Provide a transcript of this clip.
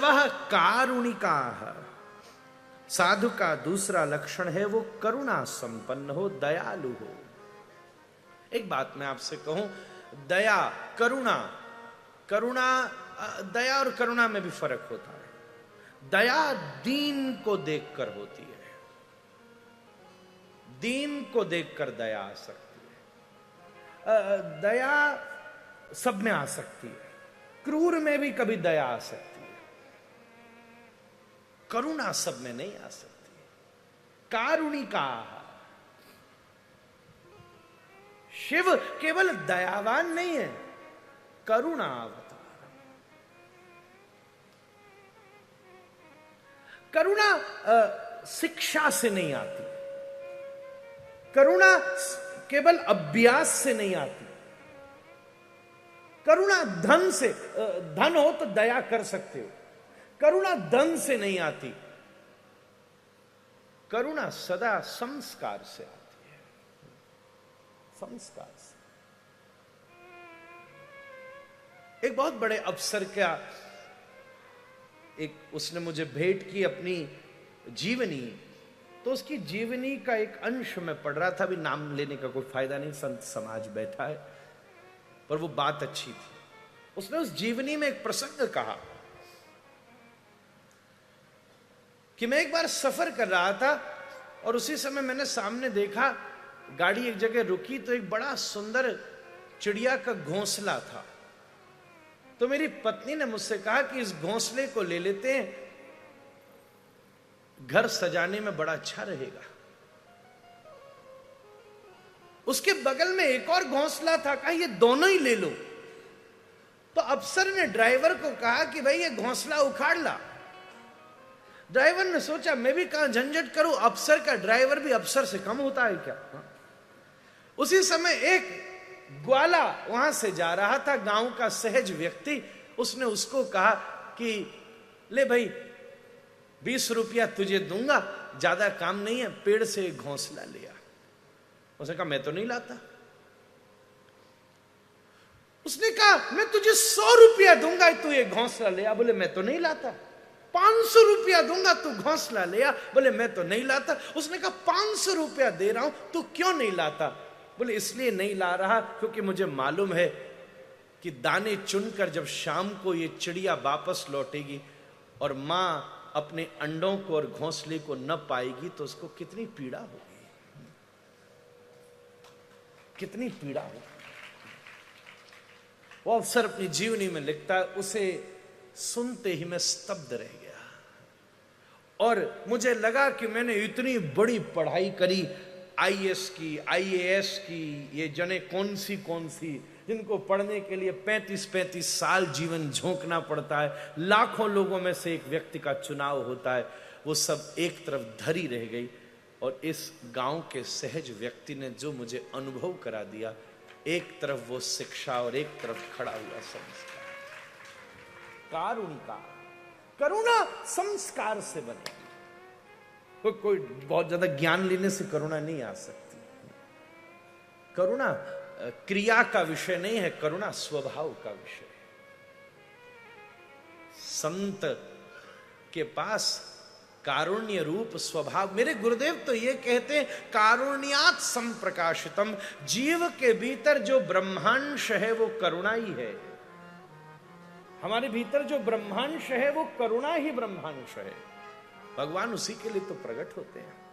साधवः कारुणिकाः, साधु का दूसरा लक्षण है वो करुणा संपन्न हो, दयालु हो। एक बात मैं आपसे कहूं, दया करुणा, दया और करुणा में भी फर्क होता है। दया दीन को देखकर होती है, दीन को देखकर दया आ सकती है। दया सब में आ सकती है, क्रूर में भी कभी दया आ सकती है, करुणा सब में नहीं आ सकती। कारुणिका, शिव केवल दयावान नहीं है, करुणा अवतार। करुणा शिक्षा से नहीं आती, करुणा केवल अभ्यास से नहीं आती। करुणा धन से, धन हो तो दया कर सकते हो, करुणा धन से नहीं आती। करुणा सदा संस्कार से आती है, संस्कार से। एक बहुत बड़े अफसर का एक उसने मुझे भेंट की अपनी जीवनी, तो उसकी जीवनी का एक अंश मैं पढ़ रहा था। अभी नाम लेने का कोई फायदा नहीं, संत समाज बैठा है, पर वो बात अच्छी थी। उसने उस जीवनी में एक प्रसंग कहा कि मैं एक बार सफर कर रहा था और उसी समय मैंने सामने देखा, गाड़ी एक जगह रुकी तो एक बड़ा सुंदर चिड़िया का घोंसला था। तो मेरी पत्नी ने मुझसे कहा कि इस घोंसले को ले लेते हैं, घर सजाने में बड़ा अच्छा रहेगा। उसके बगल में एक और घोंसला था, कहा ये दोनों ही ले लो। तो अफसर ने ड्राइवर को कहा कि भाई ये घोंसला उखाड़ ला। ड्राइवर ने सोचा मैं भी कहां झंझट करूं, अफसर का ड्राइवर भी अफसर से कम होता है क्या? उसी समय एक ग्वाला वहां से जा रहा था, गांव का सहज व्यक्ति। उसने उसको कहा कि ले भाई 20 रुपया तुझे दूंगा, ज्यादा काम नहीं है, पेड़ से एक घोंसला लिया। उसने कहा मैं तो नहीं लाता। उसने कहा मैं तुझे 100 रुपया दूंगा, तू ये घोंसला ले आ। बोले मैं तो नहीं लाता। 500 रुपया दूंगा, तू घोंसला ले आ। बोले मैं तो नहीं लाता। उसने कहा 500 रुपया दे रहा हूं, तू क्यों नहीं लाता? बोले इसलिए नहीं ला रहा क्योंकि मुझे मालूम है कि दाने चुनकर जब शाम को ये चिड़िया वापस लौटेगी और मां अपने अंडों को और घोंसले को न पाएगी तो उसको कितनी पीड़ा होगी, कितनी पीड़ा होगी। वो अफसर अपनी जीवनी में लिखता है, उसे सुनते ही मैं स्तब्ध रह गया और मुझे लगा कि मैंने इतनी बड़ी पढ़ाई करी, आईएएस की, आईएएस की, ये जने कौन सी जिनको पढ़ने के लिए 35-35 साल जीवन झोंकना पड़ता है, लाखों लोगों में से एक व्यक्ति का चुनाव होता है, वो सब एक तरफ धरी रह गई। और इस गांव के सहज व्यक्ति ने जो मुझे अनुभव करा दिया, एक तरफ वो शिक्षा और एक तरफ खड़ा हुआ संस्कार। कारुणिका, करुणा संस्कार से बने। कोई बहुत ज्यादा ज्ञान लेने से करुणा नहीं आ सकती। करुणा क्रिया का विषय नहीं है, करुणा स्वभाव का विषय है। संत के पास कारुण्य रूप स्वभाव, मेरे गुरुदेव तो ये कहते हैं कारुण्यात संप्रकाशितम, जीव के भीतर जो ब्रह्मांश है वो करुणा ही है। हमारे भीतर जो ब्रह्मांश है वो करुणा ही ब्रह्मांश है। भगवान उसी के लिए तो प्रकट होते हैं।